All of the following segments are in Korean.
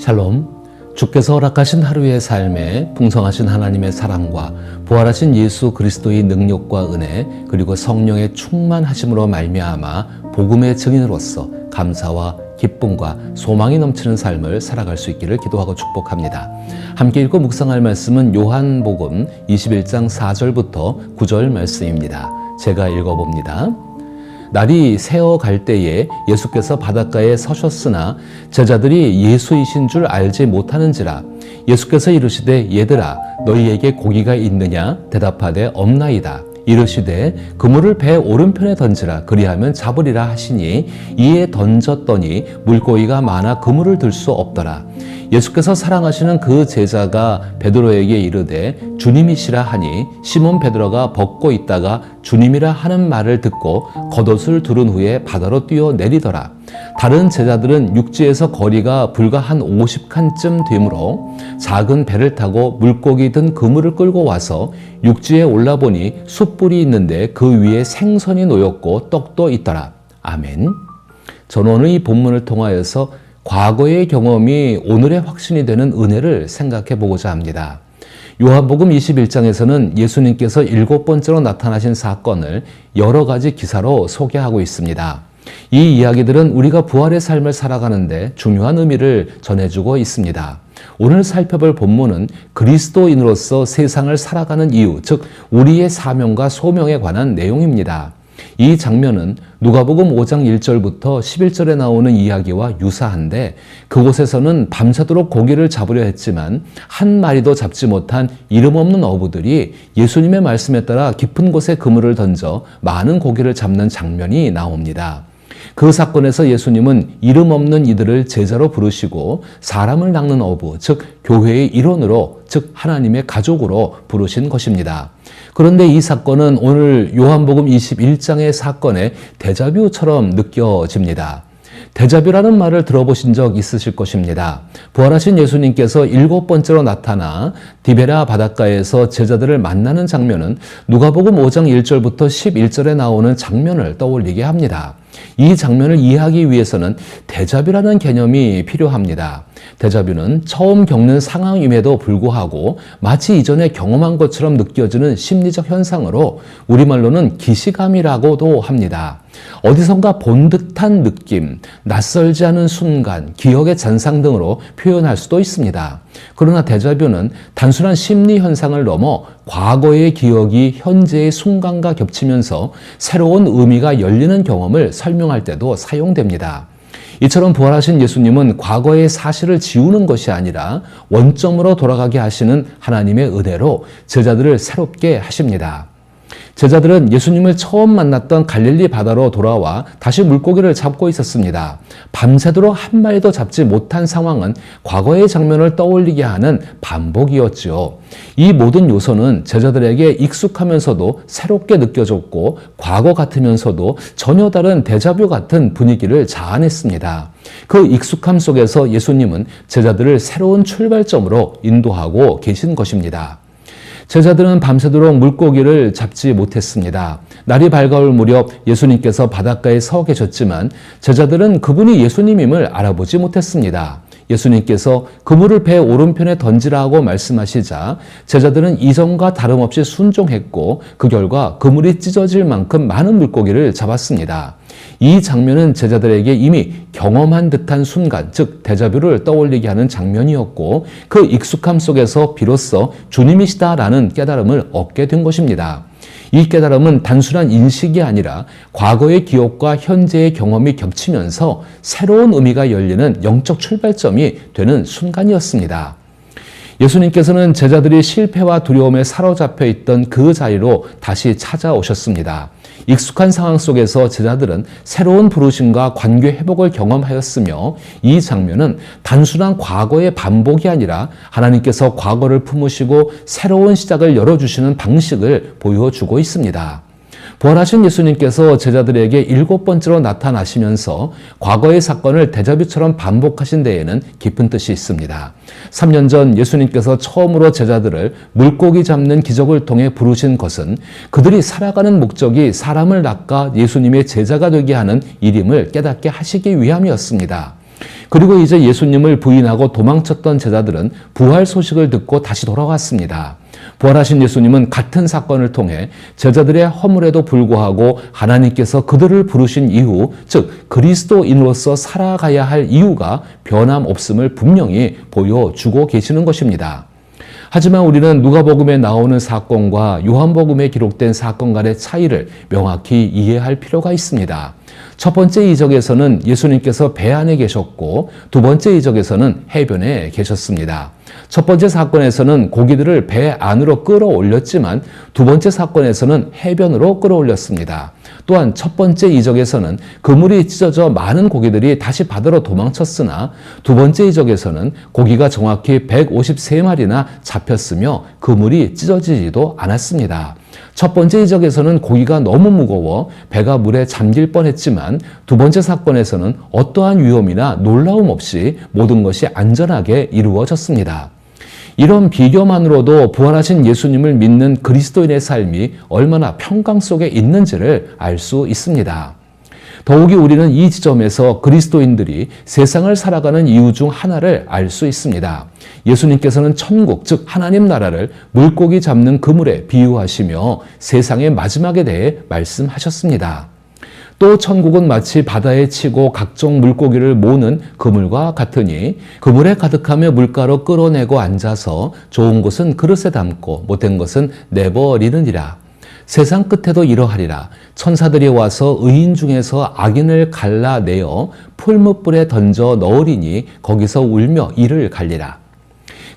샬롬, 주께서 허락하신 하루의 삶에 풍성하신 하나님의 사랑과 부활하신 예수 그리스도의 능력과 은혜 그리고 성령의 충만하심으로 말미암아 복음의 증인으로서 감사와 기쁨과 소망이 넘치는 삶을 살아갈 수 있기를 기도하고 축복합니다. 함께 읽고 묵상할 말씀은 요한복음 21장 4절부터 9절 말씀입니다. 제가 읽어봅니다. 날이 새어갈 때에 예수께서 바닷가에 서셨으나 제자들이 예수이신 줄 알지 못하는지라. 예수께서 이르시되 얘들아 너희에게 고기가 있느냐 대답하되 없나이다. 이르시되 그물을 배 오른편에 던지라 그리하면 잡으리라 하시니 이에 던졌더니 물고기가 많아 그물을 들 수 없더라. 예수께서 사랑하시는 그 제자가 베드로에게 이르되 주님이시라 하니 시몬 베드로가 벗고 있다가 주님이라 하는 말을 듣고 겉옷을 두른 후에 바다로 뛰어내리더라. 다른 제자들은 육지에서 거리가 불과 한 50칸쯤 되므로 작은 배를 타고 물고기 든 그물을 끌고 와서 육지에 올라보니 숯불이 있는데 그 위에 생선이 놓였고 떡도 있더라. 아멘. 저는 오늘 이 본문을 통하여서 과거의 경험이 오늘의 확신이 되는 은혜를 생각해 보고자 합니다. 요한복음 21장에서는 예수님께서 7번째로 나타나신 사건을 여러 가지 기사로 소개하고 있습니다. 이 이야기들은 우리가 부활의 삶을 살아가는데 중요한 의미를 전해주고 있습니다. 오늘 살펴볼 본문은 그리스도인으로서 세상을 살아가는 이유, 즉 우리의 사명과 소명에 관한 내용입니다. 이 장면은 누가복음 5장 1절부터 11절에 나오는 이야기와 유사한데 그곳에서는 밤새도록 고기를 잡으려 했지만 한 마리도 잡지 못한 이름 없는 어부들이 예수님의 말씀에 따라 깊은 곳에 그물을 던져 많은 고기를 잡는 장면이 나옵니다. 그 사건에서 예수님은 이름 없는 이들을 제자로 부르시고 사람을 낚는 어부, 즉 교회의 일원으로, 즉 하나님의 가족으로 부르신 것입니다. 그런데 이 사건은 오늘 요한복음 21장의 사건의 데자뷰처럼 느껴집니다. 데자뷰라는 말을 들어보신 적 있으실 것입니다. 부활하신 예수님께서 7번째로 나타나 디베라 바닷가에서 제자들을 만나는 장면은 누가복음 5장 1절부터 11절에 나오는 장면을 떠올리게 합니다. 이 장면을 이해하기 위해서는 데자뷰라는 개념이 필요합니다. 데자뷰는 처음 겪는 상황임에도 불구하고 마치 이전에 경험한 것처럼 느껴지는 심리적 현상으로 우리말로는 기시감이라고도 합니다. 어디선가 본 듯한 느낌, 낯설지 않은 순간, 기억의 잔상 등으로 표현할 수도 있습니다. 그러나 데자뷰는 단순한 심리 현상을 넘어 과거의 기억이 현재의 순간과 겹치면서 새로운 의미가 열리는 경험을 설명할 때도 사용됩니다. 이처럼 부활하신 예수님은 과거의 사실을 지우는 것이 아니라 원점으로 돌아가게 하시는 하나님의 은혜로 제자들을 새롭게 하십니다. 제자들은 예수님을 처음 만났던 갈릴리 바다로 돌아와 다시 물고기를 잡고 있었습니다. 밤새도록 한 마리도 잡지 못한 상황은 과거의 장면을 떠올리게 하는 반복이었지요. 이 모든 요소는 제자들에게 익숙하면서도 새롭게 느껴졌고 과거 같으면서도 전혀 다른 데자뷰 같은 분위기를 자아냈습니다. 그 익숙함 속에서 예수님은 제자들을 새로운 출발점으로 인도하고 계신 것입니다. 제자들은 밤새도록 물고기를 잡지 못했습니다. 날이 밝아올 무렵 예수님께서 바닷가에 서 계셨지만 제자들은 그분이 예수님임을 알아보지 못했습니다. 예수님께서 그물을 배 오른편에 던지라고 말씀하시자 제자들은 이전과 다름없이 순종했고 그 결과 그물이 찢어질 만큼 많은 물고기를 잡았습니다. 이 장면은 제자들에게 이미 경험한 듯한 순간, 즉 데자뷰를 떠올리게 하는 장면이었고 그 익숙함 속에서 비로소 주님이시다라는 깨달음을 얻게 된 것입니다. 이 깨달음은 단순한 인식이 아니라 과거의 기억과 현재의 경험이 겹치면서 새로운 의미가 열리는 영적 출발점이 되는 순간이었습니다. 예수님께서는 제자들이 실패와 두려움에 사로잡혀 있던 그 자리로 다시 찾아오셨습니다. 익숙한 상황 속에서 제자들은 새로운 부르심과 관계 회복을 경험하였으며 이 장면은 단순한 과거의 반복이 아니라 하나님께서 과거를 품으시고 새로운 시작을 열어주시는 방식을 보여주고 있습니다. 부활하신 예수님께서 제자들에게 7번째로 나타나시면서 과거의 사건을 데자뷰처럼 반복하신 데에는 깊은 뜻이 있습니다. 3년 전 예수님께서 처음으로 제자들을 물고기 잡는 기적을 통해 부르신 것은 그들이 살아가는 목적이 사람을 낚아 예수님의 제자가 되게 하는 일임을 깨닫게 하시기 위함이었습니다. 그리고 이제 예수님을 부인하고 도망쳤던 제자들은 부활 소식을 듣고 다시 돌아왔습니다. 부활하신 예수님은 같은 사건을 통해 제자들의 허물에도 불구하고 하나님께서 그들을 부르신 이후, 즉 그리스도인으로서 살아가야 할 이유가 변함없음을 분명히 보여주고 계시는 것입니다. 하지만 우리는 누가복음에 나오는 사건과 요한복음에 기록된 사건 간의 차이를 명확히 이해할 필요가 있습니다. 첫 번째 이적에서는 예수님께서 배 안에 계셨고 두 번째 이적에서는 해변에 계셨습니다. 첫 번째 사건에서는 고기들을 배 안으로 끌어올렸지만 두 번째 사건에서는 해변으로 끌어올렸습니다. 또한 첫 번째 이적에서는 그물이 찢어져 많은 고기들이 다시 바다로 도망쳤으나 두 번째 이적에서는 고기가 정확히 153마리나 잡혔으며 그물이 찢어지지도 않았습니다. 첫 번째 이적에서는 고기가 너무 무거워 배가 물에 잠길 뻔했지만 두 번째 사건에서는 어떠한 위험이나 놀라움 없이 모든 것이 안전하게 이루어졌습니다. 이런 비교만으로도 부활하신 예수님을 믿는 그리스도인의 삶이 얼마나 평강 속에 있는지를 알 수 있습니다. 더욱이 우리는 이 지점에서 그리스도인들이 세상을 살아가는 이유 중 하나를 알 수 있습니다. 예수님께서는 천국, 즉 하나님 나라를 물고기 잡는 그물에 비유하시며 세상의 마지막에 대해 말씀하셨습니다. 또 천국은 마치 바다에 치고 각종 물고기를 모으는 그물과 같으니 그물에 가득하며 물가로 끌어내고 앉아서 좋은 것은 그릇에 담고 못된 것은 내버리느니라. 세상 끝에도 이러하리라. 천사들이 와서 의인 중에서 악인을 갈라내어 풀무불에 던져 넣으리니 거기서 울며 이를 갈리라.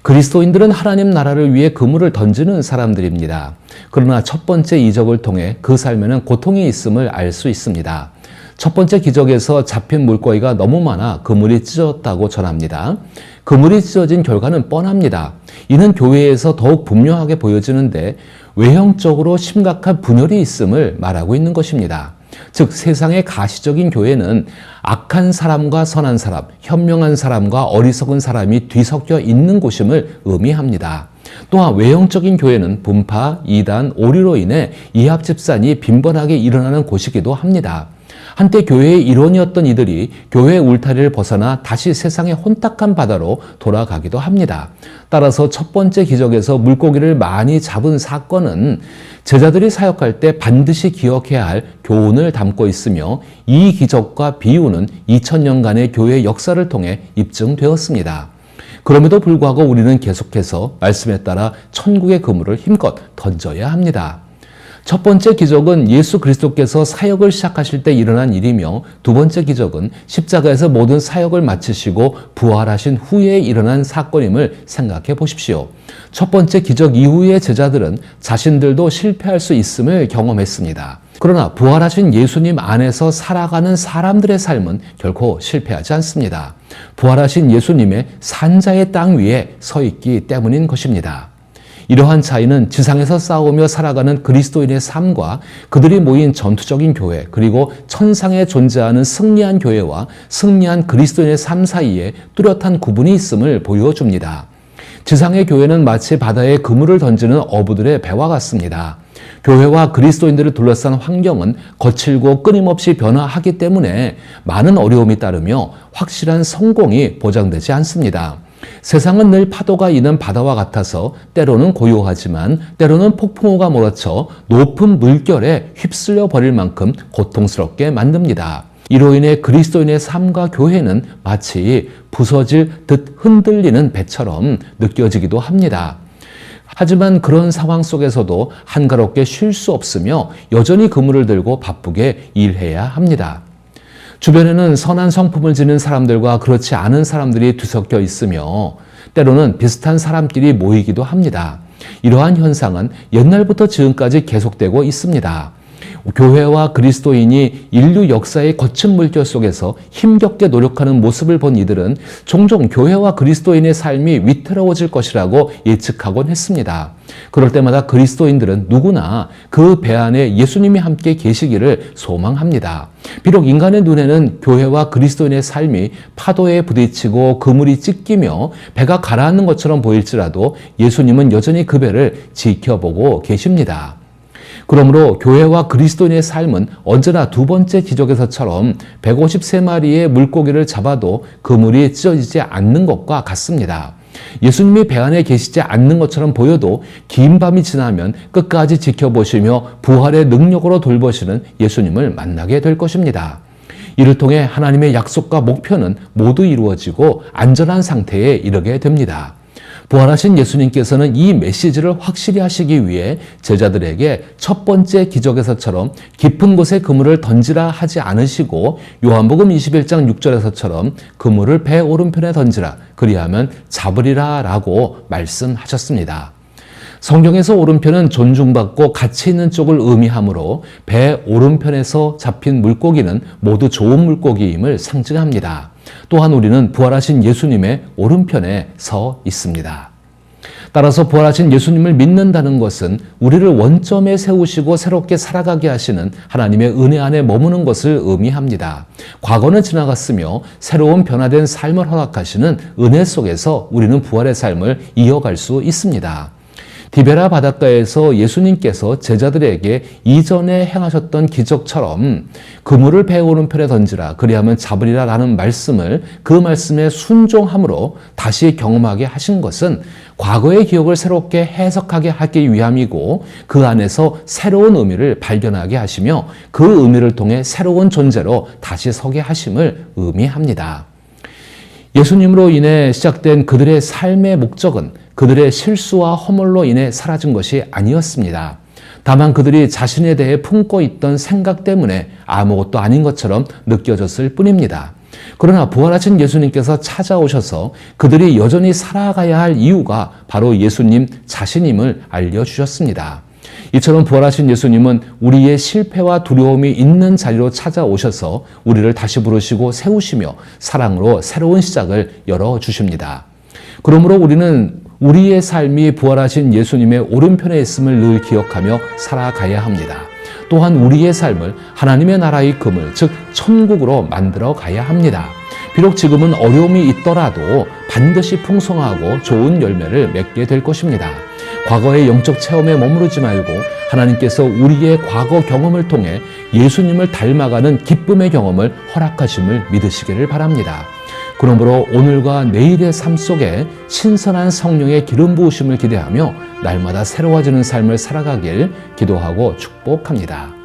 그리스도인들은 하나님 나라를 위해 그물을 던지는 사람들입니다. 그러나 첫 번째 이적을 통해 그 삶에는 고통이 있음을 알 수 있습니다. 첫 번째 기적에서 잡힌 물고기가 너무 많아 그물이 찢어졌다고 전합니다. 그물이 찢어진 결과는 뻔합니다. 이는 교회에서 더욱 분명하게 보여지는데 외형적으로 심각한 분열이 있음을 말하고 있는 것입니다. 즉 세상의 가시적인 교회는 악한 사람과 선한 사람, 현명한 사람과 어리석은 사람이 뒤섞여 있는 곳임을 의미합니다. 또한 외형적인 교회는 분파, 이단, 오류로 인해 이합집산이 빈번하게 일어나는 곳이기도 합니다. 한때 교회의 일원이었던 이들이 교회의 울타리를 벗어나 다시 세상의 혼탁한 바다로 돌아가기도 합니다. 따라서 첫 번째 기적에서 물고기를 많이 잡은 사건은 제자들이 사역할 때 반드시 기억해야 할 교훈을 담고 있으며 이 기적과 비유는 2000년간의 교회의 역사를 통해 입증되었습니다. 그럼에도 불구하고 우리는 계속해서 말씀에 따라 천국의 그물을 힘껏 던져야 합니다. 첫 번째 기적은 예수 그리스도께서 사역을 시작하실 때 일어난 일이며 두 번째 기적은 십자가에서 모든 사역을 마치시고 부활하신 후에 일어난 사건임을 생각해 보십시오. 첫 번째 기적 이후의 제자들은 자신들도 실패할 수 있음을 경험했습니다. 그러나 부활하신 예수님 안에서 살아가는 사람들의 삶은 결코 실패하지 않습니다. 부활하신 예수님의 산자의 땅 위에 서 있기 때문인 것입니다. 이러한 차이는 지상에서 싸우며 살아가는 그리스도인의 삶과 그들이 모인 전투적인 교회, 그리고 천상에 존재하는 승리한 교회와 승리한 그리스도인의 삶 사이에 뚜렷한 구분이 있음을 보여줍니다. 지상의 교회는 마치 바다에 그물을 던지는 어부들의 배와 같습니다. 교회와 그리스도인들을 둘러싼 환경은 거칠고 끊임없이 변화하기 때문에 많은 어려움이 따르며 확실한 성공이 보장되지 않습니다. 세상은 늘 파도가 있는 바다와 같아서 때로는 고요하지만 때로는 폭풍우가 몰아쳐 높은 물결에 휩쓸려 버릴 만큼 고통스럽게 만듭니다. 이로 인해 그리스도인의 삶과 교회는 마치 부서질 듯 흔들리는 배처럼 느껴지기도 합니다. 하지만 그런 상황 속에서도 한가롭게 쉴 수 없으며 여전히 그물을 들고 바쁘게 일해야 합니다. 주변에는 선한 성품을 지닌 사람들과 그렇지 않은 사람들이 뒤섞여 있으며 때로는 비슷한 사람끼리 모이기도 합니다. 이러한 현상은 옛날부터 지금까지 계속되고 있습니다. 교회와 그리스도인이 인류 역사의 거친 물결 속에서 힘겹게 노력하는 모습을 본 이들은 종종 교회와 그리스도인의 삶이 위태로워질 것이라고 예측하곤 했습니다. 그럴 때마다 그리스도인들은 누구나 그 배 안에 예수님이 함께 계시기를 소망합니다. 비록 인간의 눈에는 교회와 그리스도인의 삶이 파도에 부딪히고 그물이 찢기며 배가 가라앉는 것처럼 보일지라도 예수님은 여전히 그 배를 지켜보고 계십니다. 그러므로 교회와 그리스도인의 삶은 언제나 두 번째 기적에서처럼 153마리의 물고기를 잡아도 그물이 찢어지지 않는 것과 같습니다. 예수님이 배 안에 계시지 않는 것처럼 보여도 긴 밤이 지나면 끝까지 지켜보시며 부활의 능력으로 돌보시는 예수님을 만나게 될 것입니다. 이를 통해 하나님의 약속과 목표는 모두 이루어지고 안전한 상태에 이르게 됩니다. 부활하신 예수님께서는 이 메시지를 확실히 하시기 위해 제자들에게 첫 번째 기적에서처럼 깊은 곳에 그물을 던지라 하지 않으시고 요한복음 21장 6절에서처럼 그물을 배 오른편에 던지라 그리하면 잡으리라 라고 말씀하셨습니다. 성경에서 오른편은 존중받고 가치 있는 쪽을 의미하므로 배 오른편에서 잡힌 물고기는 모두 좋은 물고기임을 상징합니다. 또한 우리는 부활하신 예수님의 오른편에 서 있습니다. 따라서 부활하신 예수님을 믿는다는 것은 우리를 원점에 세우시고 새롭게 살아가게 하시는 하나님의 은혜 안에 머무는 것을 의미합니다. 과거는 지나갔으며 새로운 변화된 삶을 허락하시는 은혜 속에서 우리는 부활의 삶을 이어갈 수 있습니다. 디베라 바닷가에서 예수님께서 제자들에게 이전에 행하셨던 기적처럼 그물을 배 오른편에 던지라 그리하면 잡으리라 라는 말씀을 그 말씀에 순종함으로 다시 경험하게 하신 것은 과거의 기억을 새롭게 해석하게 하기 위함이고 그 안에서 새로운 의미를 발견하게 하시며 그 의미를 통해 새로운 존재로 다시 서게 하심을 의미합니다. 예수님으로 인해 시작된 그들의 삶의 목적은 그들의 실수와 허물로 인해 사라진 것이 아니었습니다. 다만 그들이 자신에 대해 품고 있던 생각 때문에 아무것도 아닌 것처럼 느껴졌을 뿐입니다. 그러나 부활하신 예수님께서 찾아오셔서 그들이 여전히 살아가야 할 이유가 바로 예수님 자신임을 알려주셨습니다. 이처럼 부활하신 예수님은 우리의 실패와 두려움이 있는 자리로 찾아오셔서 우리를 다시 부르시고 세우시며 사랑으로 새로운 시작을 열어주십니다. 그러므로 우리는 우리의 삶이 부활하신 예수님의 오른편에 있음을 늘 기억하며 살아가야 합니다. 또한 우리의 삶을 하나님의 나라의 그물, 즉 천국으로 만들어 가야 합니다. 비록 지금은 어려움이 있더라도 반드시 풍성하고 좋은 열매를 맺게 될 것입니다. 과거의 영적 체험에 머무르지 말고 하나님께서 우리의 과거 경험을 통해 예수님을 닮아가는 기쁨의 경험을 허락하심을 믿으시기를 바랍니다. 그러므로 오늘과 내일의 삶 속에 신선한 성령의 기름 부으심을 기대하며 날마다 새로워지는 삶을 살아가길 기도하고 축복합니다.